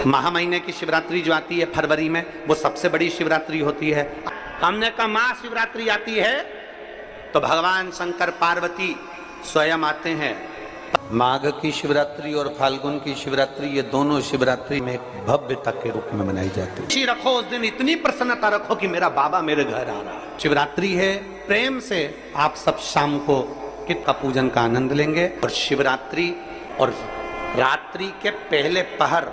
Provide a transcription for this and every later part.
महा महीने की शिवरात्रि जो आती है फरवरी में, वो सबसे बड़ी शिवरात्रि होती है। हमने कहा महाशिवरात्रि आती है तो भगवान शंकर पार्वती स्वयं आते हैं। माघ की शिवरात्रि और फाल्गुन की शिवरात्रि, ये दोनों शिवरात्रि में भव्यता के रूप में मनाई जाती है। खुशी रखो उस दिन, इतनी प्रसन्नता रखो कि मेरा बाबा मेरे घर आ रहा है। शिवरात्रि है, प्रेम से आप सब शाम को किट का पूजन का आनंद लेंगे। और शिवरात्रि और रात्रि के पहले पहर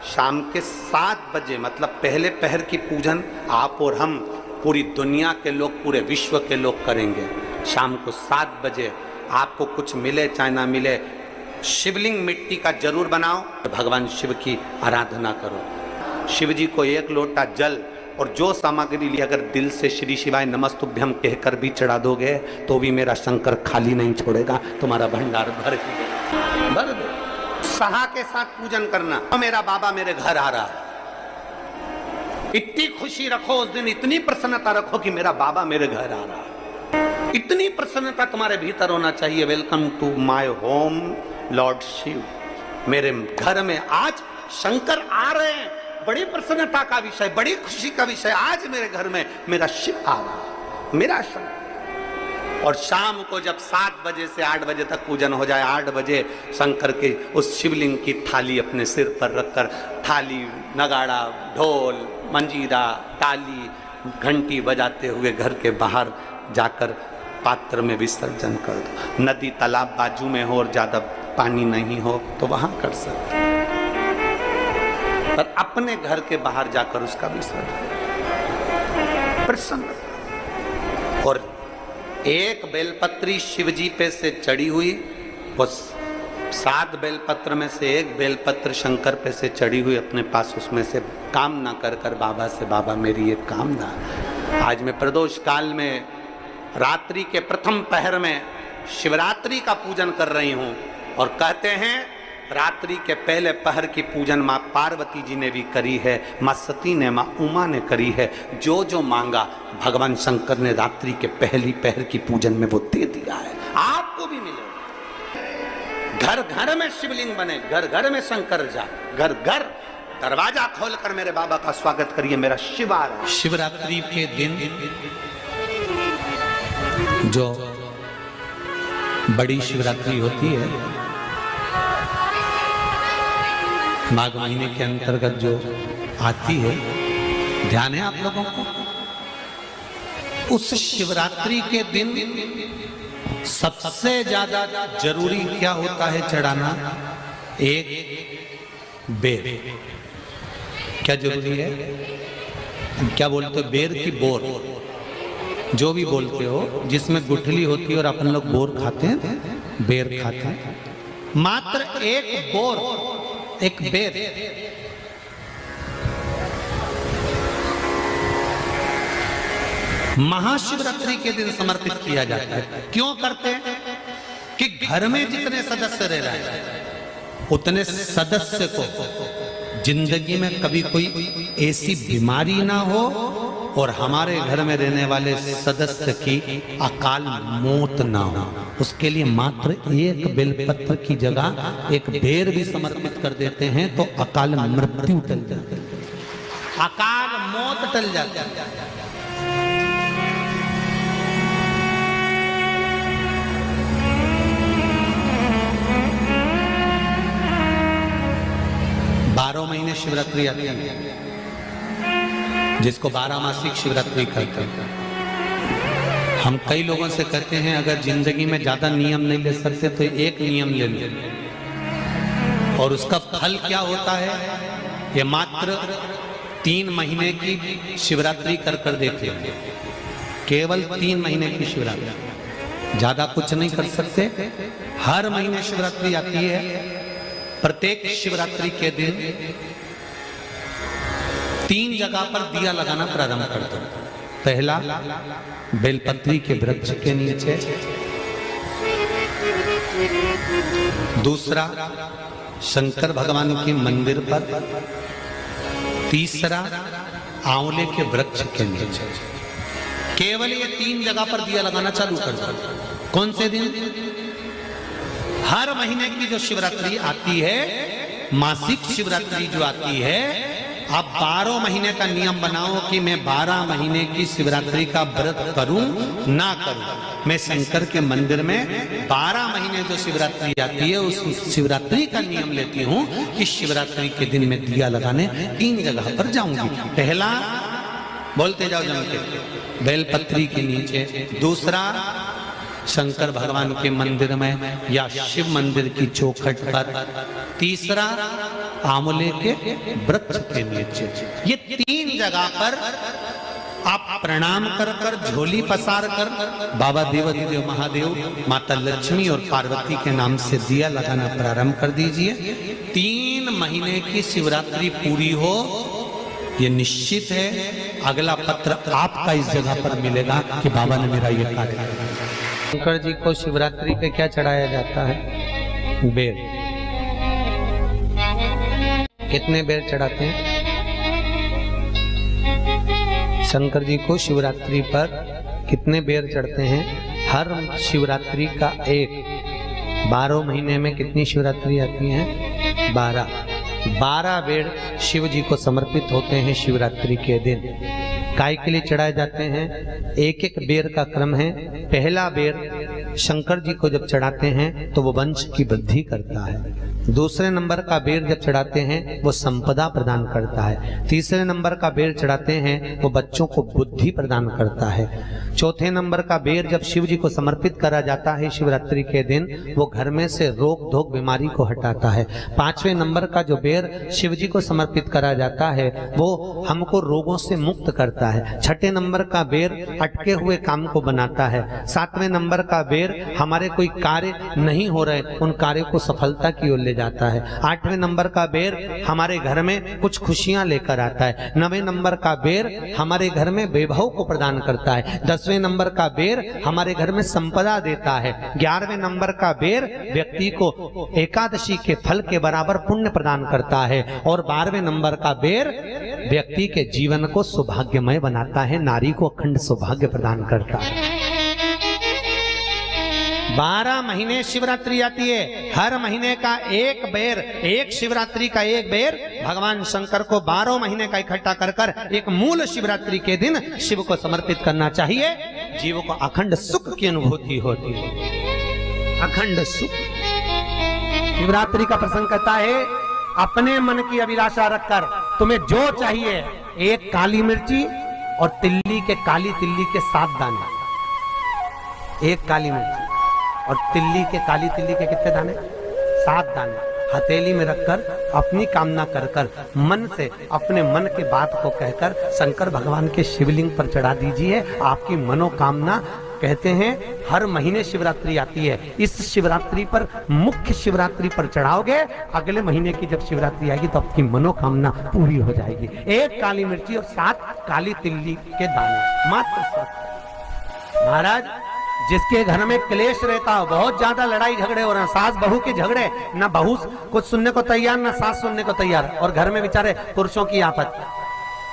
शाम के 7 बजे, मतलब पहले पहर की पूजन आप और हम, पूरी दुनिया के लोग, पूरे विश्व के लोग करेंगे। शाम को 7 बजे आपको कुछ मिले चाहे ना मिले, शिवलिंग मिट्टी का जरूर बनाओ, भगवान शिव की आराधना करो। शिव जी को 1 लोटा जल और जो सामग्री ली, अगर दिल से श्री शिवाय नमस्तुभ्यम कहकर भी चढ़ा दोगे तो भी मेरा शंकर खाली नहीं छोड़ेगा, तुम्हारा भंडार भर दे। सहा के साथ पूजन करना, तो मेरा बाबा मेरे घर आ रहा है। इतनी खुशी रखो उस दिन, इतनी प्रसन्नता रखो कि मेरा बाबा मेरे घर आ रहा है। इतनी प्रसन्नता तुम्हारे भीतर होना चाहिए। Welcome to my home lord Shiva, मेरे घर में आज शंकर आ रहे हैं। बड़ी प्रसन्नता का विषय, बड़ी खुशी का विषय, आज मेरे घर में मेरा शिव आ रहा है, मेरा शंकर। और शाम को जब 7 बजे से 8 बजे तक पूजन हो जाए, 8 बजे शंकर के उस शिवलिंग की थाली अपने सिर पर रखकर, थाली, नगाड़ा, ढोल, मंजीरा, ताली, घंटी बजाते हुए घर के बाहर जाकर पात्र में विसर्जन कर दो। नदी तालाब बाजू में हो और ज्यादा पानी नहीं हो तो वहां कर सकते, पर अपने घर के बाहर जाकर उसका विसर्जन प्रसन्न। और एक बेलपत्री शिवजी पे से चढ़ी हुई, वो 7 बेलपत्र में से एक बेलपत्र शंकर पे से चढ़ी हुई अपने पास, उसमें से कामना कर कर बाबा से, बाबा मेरी एक कामना, आज मैं प्रदोष काल में रात्रि के प्रथम पहर में शिवरात्रि का पूजन कर रही हूं। और कहते हैं रात्रि के पहले पहर की पूजन माँ पार्वती जी ने भी करी है, माँ सती ने, माँ उमा ने करी है। जो जो मांगा भगवान शंकर ने रात्रि के पहली पहर की पूजन में वो दे दिया है, आपको भी मिलेगा। घर घर में शिवलिंग बने, घर घर में शंकर जाए, घर घर दरवाजा खोलकर मेरे बाबा का स्वागत करिए, मेरा शिव आ रहा है। शिवरात्रि के दिन जो बड़ी शिवरात्रि होती है, माघ महीने के अंतर्गत जो आती है, ध्यान है आप लोगों को? उस शिवरात्रि के दिन सबसे ज्यादा जरूरी क्या होता है चढ़ाना? एक बेर। क्या जरूरी है? क्या बोलते हो? बेर की बोर, जो भी बोलते हो, जिसमें गुठली होती है और अपन लोग बोर खाते हैं, बेर खाते हैं। मात्र एक बोर, एक बेर। महाशिवरात्रि के दिन समर्पित किया जाता है। क्यों करते हैं? कि घर में जितने सदस्य रह रहे हैं उतने सदस्य को जिंदगी में कभी कोई ऐसी बीमारी ना हो और हमारे घर में रहने वाले सदस्य की अकाल मौत ना हो, उसके लिए मात्र एक बेलपत्र की जगह एक बेर भी समर्पित कर देते हैं तो अकाल मृत्यु टल जाती है, अकाल मौत टल जाती है। 12 महीने शिवरात्रि आती है, जिसको 12 मासिक शिवरात्रि कहते हैं। हम कई लोगों से कहते हैं अगर जिंदगी में ज्यादा नियम नहीं ले सकते तो एक नियम ले लो, और उसका फल क्या होता है ये मात्र 3 महीने की शिवरात्रि कर कर देखिए। केवल 3 महीने की शिवरात्रि, ज्यादा कुछ नहीं कर सकते। हर महीने शिवरात्रि आती है। प्रत्येक शिवरात्रि के दिन 3 जगह पर दिया लगाना प्रारंभ कर दो। पहला बेलपत्री के वृक्ष के नीचे, दूसरा शंकर भगवान के मंदिर पर, तीसरा आंवले के वृक्ष के नीचे। केवल ये 3 जगह पर दिया लगाना चालू कर दो। कौन से दिन? हर महीने की जो शिवरात्रि आती है मासिक शिवरात्रि जो आती है, आप 12 महीने का नियम बनाओ कि मैं 12 महीने की शिवरात्रि का व्रत करूं ना करूं। मैं शंकर के मंदिर में 12 महीने जो शिवरात्रि आती है उस शिवरात्रि का नियम लेती हूं कि शिवरात्रि के दिन मैं दिया लगाने 3 जगह पर जाऊंगी। पहला, बोलते जाओ जम के, बेलपत्री के नीचे। दूसरा, शंकर भगवान के मंदिर में या शिव मंदिर की चौखट पर। तीसरा, आंवले के वृक्ष के नीचे। ये 3 जगह पर आप प्रणाम कर कर, झोली पसार कर बाबा देवाधिदेव महादेव, माता लक्ष्मी और पार्वती के नाम से दिया लगाना प्रारंभ कर दीजिए। 3 महीने की शिवरात्रि पूरी हो, ये निश्चित है अगला पत्र आपका इस जगह पर मिलेगा कि बाबा ने मेरा ये कार्य किया। शंकर जी को शिवरात्रि पे क्या चढ़ाया जाता है? बेर। कितने बेर चढ़ाते हैं? शंकर जी को शिवरात्रि पर कितने बेर चढ़ते हैं? हर शिवरात्रि का एक। 12 महीने में कितनी शिवरात्रि आती हैं? 12 बेर शिव जी को समर्पित होते हैं शिवरात्रि के दिन। काय के लिए चढ़ाए जाते हैं? एक एक बेर का क्रम है। पहला बेर शंकर जी को जब चढ़ाते हैं तो वो वंश की वृद्धि करता है। दूसरे नंबर का बेर जब चढ़ाते हैं वो संपदा प्रदान करता है। तीसरे नंबर का बेर चढ़ाते हैं वो बच्चों को बुद्धि प्रदान करता है। चौथे नंबर का बेर जब शिव जी को समर्पित करा जाता है शिवरात्रि के दिन, वो घर में से रोग धोक बीमारी को हटाता है। 5वें नंबर का जो बेर शिव जी को समर्पित करा जाता है वो हमको रोगों से मुक्त करता है। 6ठे नंबर का बेर अटके हुए काम को बनाता है। 7वें नंबर का बेर हमारे कोई कार्य नहीं हो रहे उन कार्यों को सफलता की ओर ले जाता है। 8वें नंबर का बेर हमारे घर में कुछ खुशियां लेकर आता है। 9वें नंबर का बेर हमारे घर में वैभव को प्रदान करता है। 10वें नंबर का बेर हमारे घर में संपदा देता है। 11वें नंबर का बेर व्यक्ति को एकादशी के फल के बराबर पुण्य प्रदान करता है। और 12वें नंबर का बेर व्यक्ति के जीवन को सौभाग्यमय बनाता है, नारी को अखंड सौभाग्य प्रदान करता है। 12 महीने शिवरात्रि आती है। हर महीने का एक बेर, एक शिवरात्रि का एक बेर भगवान शंकर को 12 महीने का इकट्ठा कर कर एक मूल शिवरात्रि के दिन शिव को समर्पित करना चाहिए। जीव को अखंड सुख की अनुभूति होती है, अखंड सुख। शिवरात्रि का प्रसंग कहता है अपने मन की अभिलाषा रखकर तुम्हें जो चाहिए, एक काली मिर्ची और तिल्ली के, काली तिल्ली के 7 दाने। एक काली मिर्ची और तिल्ली के, काली तिल्ली के कितने दाने? 7 दाने हथेली में रखकर अपनी कामना कर कर मन से अपने मन के बात को कहकर शंकर भगवान के शिवलिंग पर चढ़ा दीजिए। आपकी मनोकामना, कहते हैं हर महीने शिवरात्रि आती है, इस शिवरात्रि पर, मुख्य शिवरात्रि पर चढ़ाओगे, अगले महीने की जब शिवरात्रि आएगी तो आपकी मनोकामना पूरी हो जाएगी। एक काली मिर्ची और 7 काली तिल्ली के दाने, मात्र 7। महाराज, जिसके घर में क्लेश रहता हो, बहुत ज्यादा लड़ाई झगड़े हो रहे हैं, सास बहू के झगड़े, ना बहू कुछ सुनने को तैयार ना सास सुनने को तैयार, और घर में बेचारे पुरुषों की आफत,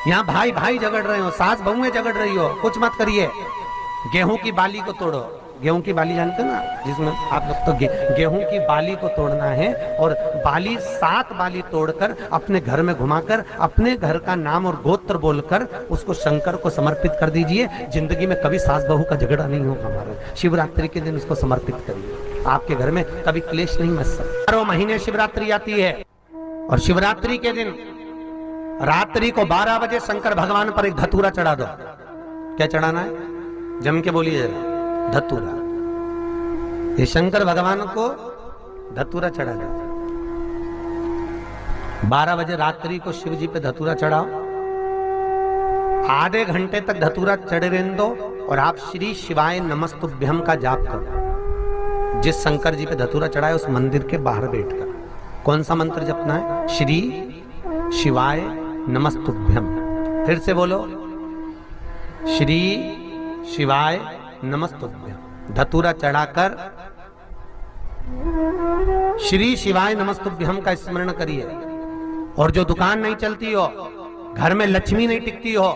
यहाँ भाई भाई झगड़ रहे हो, सास बहुएं झगड़ रही हो, कुछ मत करिए। गेहूं की बाली को तोड़ो। गेहूं की बाली जानते ना, जिसमें आप लोग तो गेहूं की बाली को तोड़ना है, और बाली 7 बाली तोड़कर अपने घर में घुमाकर अपने घर का नाम और गोत्र बोलकर उसको शंकर को समर्पित कर दीजिए। जिंदगी में कभी सास बहू का झगड़ा नहीं होगा हमारा। शिवरात्रि के दिन उसको समर्पित करिए, आपके घर में कभी क्लेश नहीं मच सकता। 12 महीने शिवरात्रि आती है, और शिवरात्रि के दिन रात्रि को 12 बजे शंकर भगवान पर एक धतूरा चढ़ा दो। क्या चढ़ाना है? जम के बोलिए जरा। धतूरा। ये शंकर भगवान को धतूरा चढ़ा जाता है। 12 बजे रात्रि को शिव जी पे धतूरा चढ़ाओ, आधे घंटे तक धतूरा चढ़े रहने दो, और आप श्री शिवाय नमस्तुभ्यम का जाप करो। जिस शंकर जी पे धतूरा चढ़ाए उस मंदिर के बाहर बैठकर कौन सा मंत्र जपना है? श्री शिवाय नमस्तुभ्यम। फिर से बोलो, श्री शिवाय नमस्तुभ्यम। धतूरा चढ़ाकर श्री शिवाय नमस्तुभ्यम का स्मरण करिए। और जो दुकान नहीं चलती हो, घर में लक्ष्मी नहीं टिकती हो,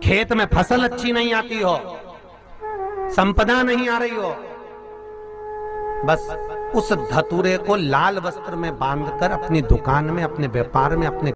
खेत में फसल अच्छी नहीं आती हो, संपदा नहीं आ रही हो, बस उस धतूरे को लाल वस्त्र में बांधकर अपनी दुकान में, अपने व्यापार में, अपने